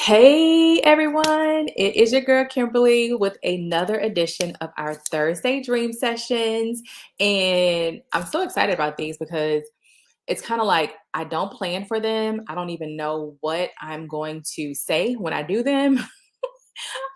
Hey everyone, it is your girl Kimberly with another edition of our Thursday Dream Sessions. And I'm so excited about these because it's kind of like I don't plan for them. I don't even know what I'm going to say when I do them.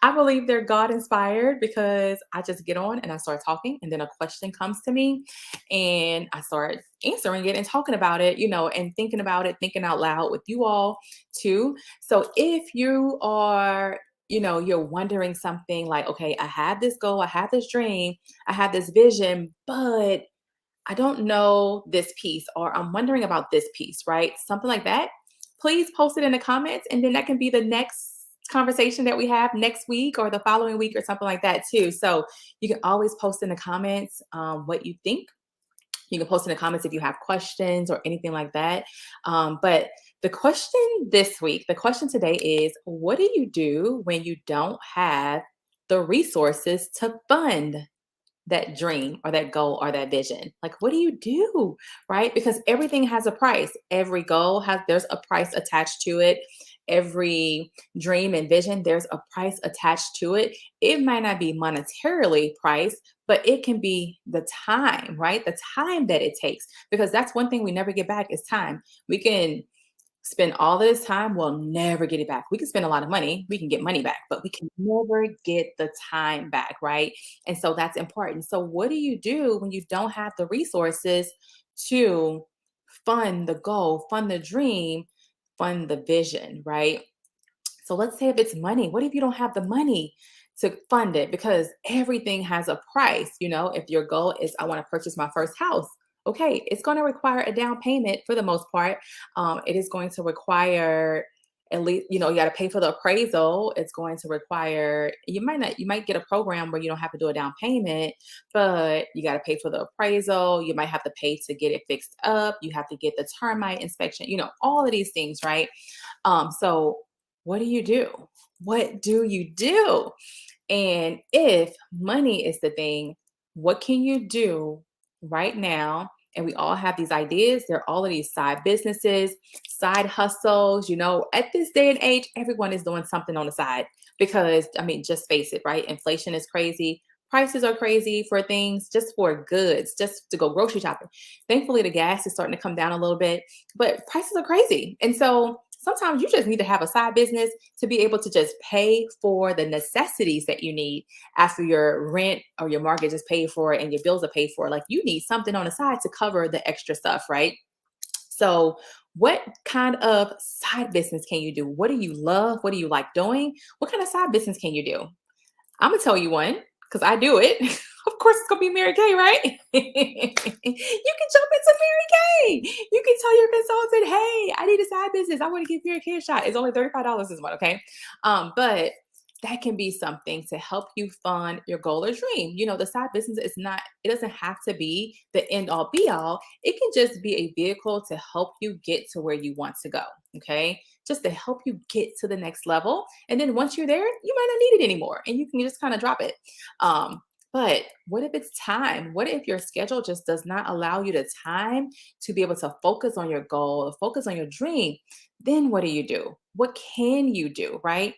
I believe they're God inspired because I just get on and I start talking, and then a question comes to me, and I start answering it and talking about it, and thinking about it, thinking out loud with you all too. So if you are, you're wondering something like, okay, I have this goal, I have this dream, I have this vision, but I don't know this piece, or I'm wondering about this piece, right? Something like that. Please post it in the comments, and then that can be the next conversation that we have next week or the following week or something like that, too. So you can always post in the comments what you think. You can post in the comments if you have questions or anything like that. But the question this week, the question today is, what do you do when you don't have the resources to fund that dream or that goal or that vision? Like, what do you do? Right? Because everything has a price. Every goal has, there's a price attached to it. Every dream and vision, there's a price attached to it. It might not be monetarily priced, but it can be the time, right? The time that it takes, because that's one thing we never get back is time. We can spend all this time, we'll never get it back. We can spend a lot of money, we can get money back, but we can never get the time back, right? And so that's important. So, what do you do when you don't have the resources to fund the goal, fund the dream, fund the vision, right? So, let's say if it's money, what if you don't have the money to fund it? Because everything has a price. If your goal is, I want to purchase my first house, okay, it's going to require a down payment for the most part. It is going to require at least, you got to pay for the appraisal. It's going to require, you might get a program where you don't have to do a down payment, but you got to pay for the appraisal. You might have to pay to get it fixed up. You have to get the termite inspection, all of these things, right? So what do you do? What do you do? And if money is the thing, what can you do right now? And we all have these ideas. There are all of these side businesses, side hustles. At this day and age, everyone is doing something on the side because, I mean, just face it, right? Inflation is crazy. Prices are crazy for things, just for goods, just to go grocery shopping. Thankfully, the gas is starting to come down a little bit, but prices are crazy. And so sometimes you just need to have a side business to be able to just pay for the necessities that you need after your rent or your mortgage is paid for and your bills are paid for. Like, you need something on the side to cover the extra stuff, right? So, what kind of side business can you do? What do you love? What do you like doing? What kind of side business can you do? I'm gonna tell you one because I do it. Of course, it's gonna be Mary Kay, right? You can jump into Mary Kay. You can tell your consultant, "Hey, I need a side business. I want to give Mary Kay a shot. It's only $35 this month, okay?" But that can be something to help you fund your goal or dream. The side business is not, it doesn't have to be the end all be all. It can just be a vehicle to help you get to where you want to go. Okay. Just to help you get to the next level. And then once you're there, you might not need it anymore and you can just kind of drop it. Um, but what if it's time? What if your schedule just does not allow you the time to be able to focus on your goal, or focus on your dream? Then what do you do? What can you do, right?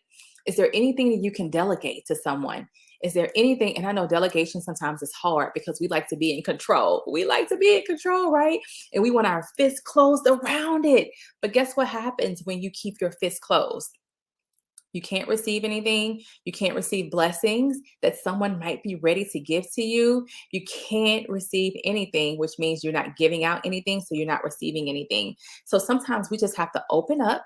Is there anything that you can delegate to someone? Is there anything? And I know delegation sometimes is hard because we like to be in control. We like to be in control, right? And we want our fists closed around it. But guess what happens when you keep your fists closed? You can't receive anything. You can't receive blessings that someone might be ready to give to you. You can't receive anything, which means you're not giving out anything. So you're not receiving anything. So sometimes we just have to open up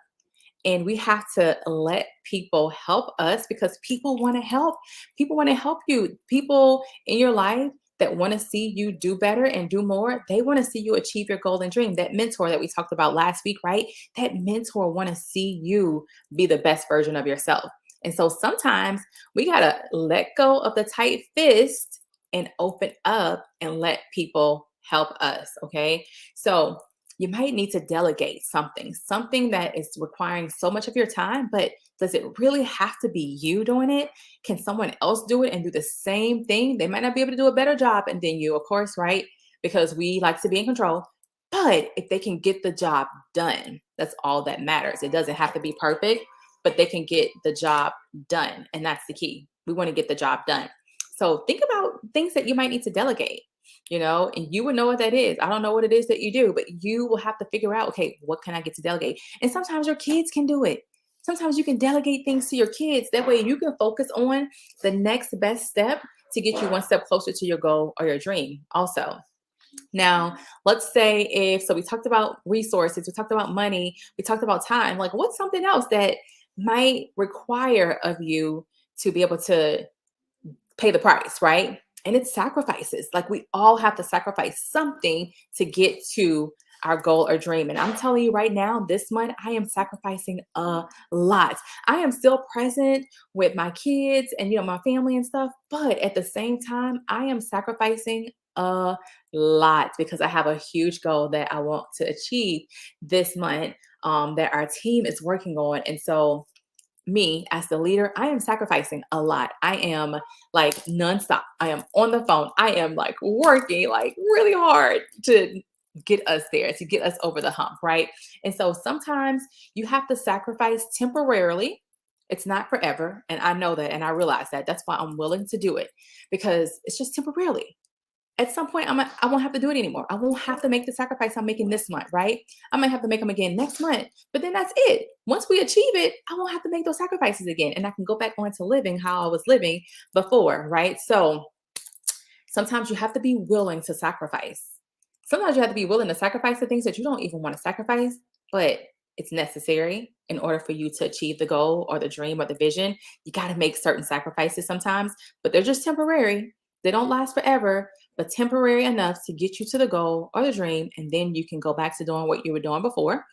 and we have to let people help us because people want to help. People want to help you. People in your life that want to see you do better and do more, they want to see you achieve your golden dream. That mentor that we talked about last week, right? That mentor want to see you be the best version of yourself. And so sometimes we got to let go of the tight fist and open up and let people help us, okay? So you might need to delegate something that is requiring so much of your time, but does it really have to be you doing it? Can someone else do it and do the same thing? They might not be able to do a better job than you, of course, right? Because we like to be in control. But if they can get the job done, that's all that matters. It doesn't have to be perfect. but they can get the job done. And that's the key. We want to get the job done. So think about things that you might need to delegate, and you would know what that is. I don't know what it is that you do, but you will have to figure out, okay, what can I get to delegate? And sometimes your kids can do it. Sometimes you can delegate things to your kids. That way you can focus on the next best step to get you one step closer to your goal or your dream also. Now, let's say we talked about resources, we talked about money, we talked about time. Like, what's something else that might require of you to be able to pay the price, right? And it's sacrifices. Like, we all have to sacrifice something to get to our goal or dream. And I'm telling you right now, this month, I am sacrificing a lot. I am still present with my kids and, my family and stuff. But at the same time, I am sacrificing a lot because I have a huge goal that I want to achieve this month, that our team is working on. And so, me as the leader, I am sacrificing a lot. I am like nonstop. I am on the phone. I am like working like really hard to get us there, to get us over the hump, right? And so sometimes you have to sacrifice temporarily. It's not forever. And I know that. And I realize that. That's why I'm willing to do it, because it's just temporarily. At some point, I won't have to do it anymore. I won't have to make the sacrifice I'm making this month, right? I might have to make them again next month, but then that's it. Once we achieve it, I won't have to make those sacrifices again, and I can go back on to living how I was living before, right? So sometimes you have to be willing to sacrifice. Sometimes you have to be willing to sacrifice the things that you don't even want to sacrifice, but it's necessary in order for you to achieve the goal or the dream or the vision. You got to make certain sacrifices sometimes, but they're just temporary. They don't last forever, but temporary enough to get you to the goal or the dream. And then you can go back to doing what you were doing before.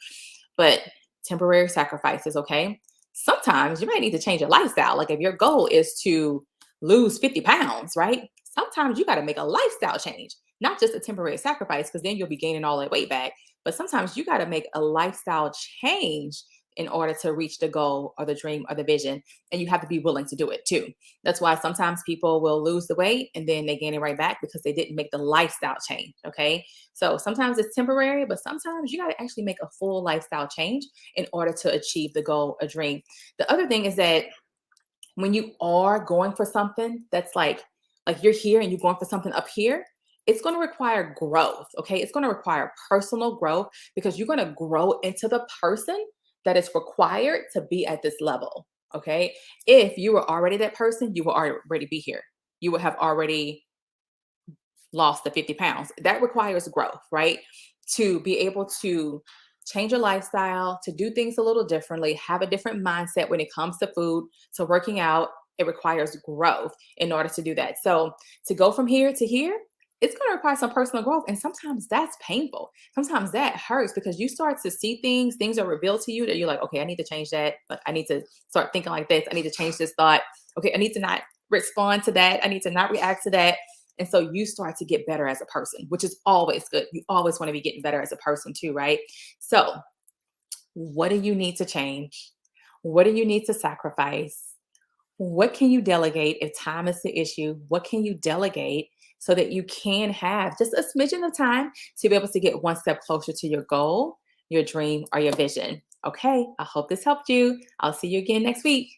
But temporary sacrifices, okay? Sometimes you might need to change your lifestyle. Like if your goal is to lose 50 pounds, right? Sometimes you got to make a lifestyle change, not just a temporary sacrifice, because then you'll be gaining all that weight back. But sometimes you got to make a lifestyle change in order to reach the goal or the dream or the vision. And you have to be willing to do it too. That's why sometimes people will lose the weight and then they gain it right back because they didn't make the lifestyle change. Okay. So sometimes it's temporary, but sometimes you got to actually make a full lifestyle change in order to achieve the goal or dream. The other thing is that when you are going for something that's like you're here and you're going for something up here, it's going to require growth. Okay. It's going to require personal growth because you're going to grow into the person that is required to be at this level. Okay. If you were already that person, you will already be here. You would have already lost the 50 pounds. That requires growth, right? To be able to change your lifestyle, to do things a little differently, have a different mindset when it comes to food, to working out, it requires growth in order to do that. So to go from here to here, it's going to require some personal growth. And sometimes that's painful. Sometimes that hurts because you start to see things are revealed to you that you're like, okay, I need to change that. But I need to start thinking like this. I need to change this thought. Okay, I need to not respond to that. I need to not react to that. And so you start to get better as a person, which is always good. You always want to be getting better as a person too, right? So, what do you need to change? What do you need to sacrifice? What can you delegate if time is the issue? What can you delegate so that you can have just a smidgen of time to be able to get one step closer to your goal, your dream, or your vision? Okay, I hope this helped you. I'll see you again next week.